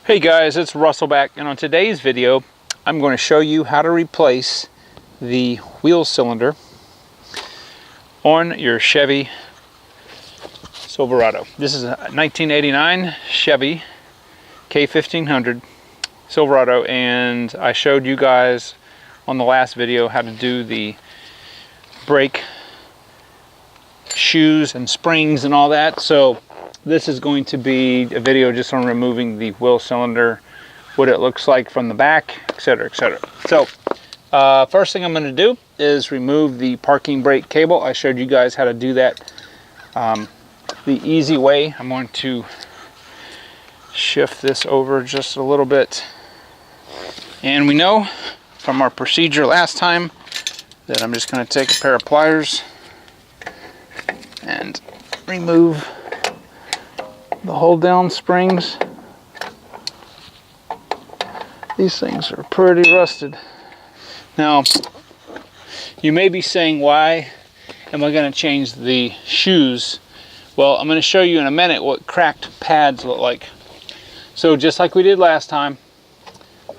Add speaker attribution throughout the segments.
Speaker 1: Hey guys, it's Russell back, and on today's video I'm going to show you how to replace the wheel cylinder on your Chevy Silverado. This is a 1989 Chevy K1500 Silverado, and I showed you guys on the last video how to do the brake shoes and springs and all that. So this is going to be a video just on removing the wheel cylinder, what it looks like from the back, etc, etc. So first thing I'm going to do is remove the parking brake cable. I showed you guys how to do that the easy way. I'm going to shift this over just a little bit, and we know from our procedure last time that I'm just going to take a pair of pliers and remove the hold down springs. These things are pretty rusted. Now you may be saying, why am I going to change the shoes? Well, I'm going to show you in a minute what cracked pads look like. So just like we did last time,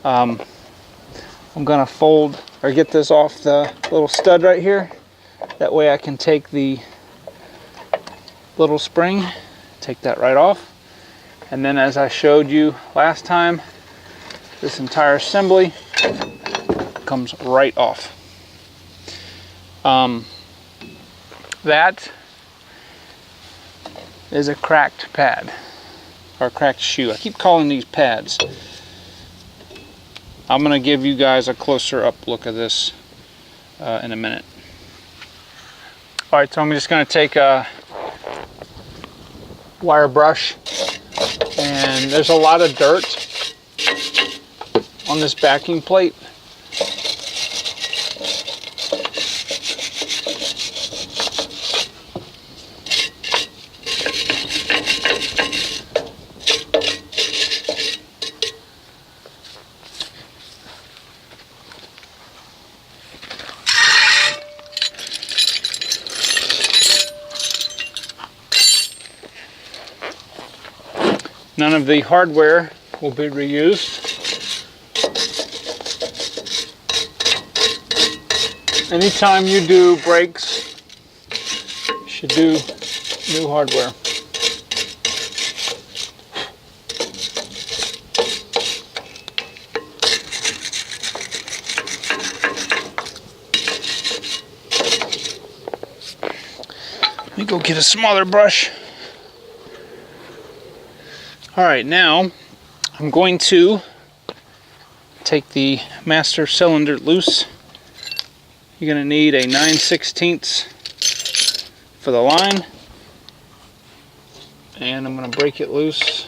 Speaker 1: I'm going to fold or get this off the little stud right here. That way I can take the little spring, take that right off, and then as I showed you last time, this entire assembly comes right off. That is a cracked pad or cracked shoe. I keep calling these pads. I'm going to give you guys a closer up look of this in a minute. Alright, so I'm just going to take a wire brush, and there's a lot of dirt on this backing plate. None of the hardware will be reused. Anytime you do brakes, you should do new hardware. Let me go get a smaller brush. Alright, now I'm going to take the master cylinder loose. You're going to need a 9/16 for the line, and I'm going to break it loose.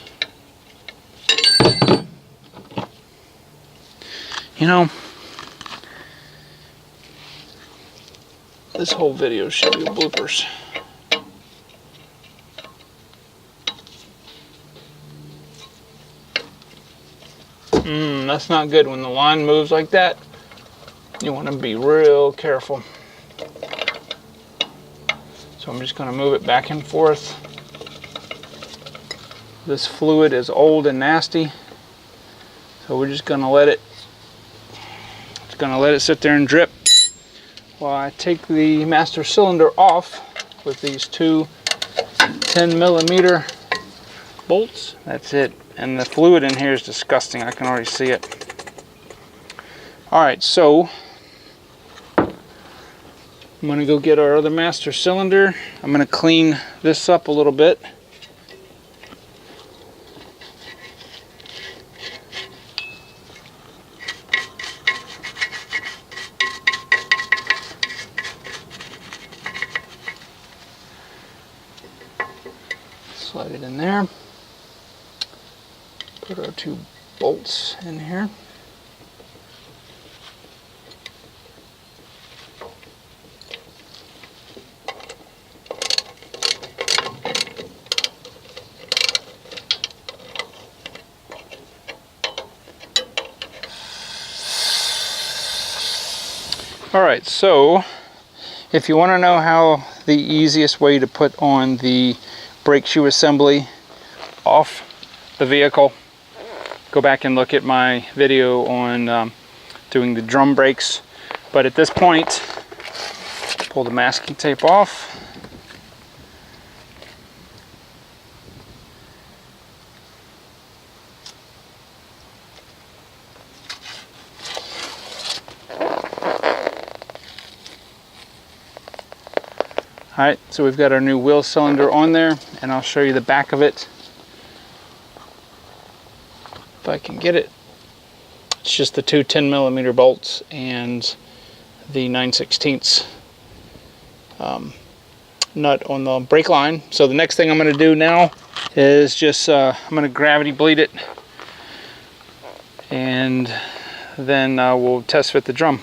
Speaker 1: You know, this whole video should be bloopers. That's not good. When the line moves like that, you want to be real careful. So I'm just going to move it back and forth. This fluid is old and nasty, so we're just going to let it sit there and drip while I take the master cylinder off with these two 10mm bolts. That's it. And the fluid in here is disgusting. I can already see it. Alright, so I'm going to go get our other master cylinder. I'm going to clean this up a little bit. Slide it in there. Put our two bolts in here. Alright, so if you want to know how the easiest way to put on the brake shoe assembly off the vehicle, go back and look at my video on doing the drum brakes. But at this point, pull the masking tape off. Alright, so we've got our new wheel cylinder on there, and I'll show you the back of it if I can get it. It's just the two 10mm bolts and the 9/16 nut on the brake line. So the next thing I'm going to do now is just I'm going to gravity bleed it, and then we'll test fit the drum.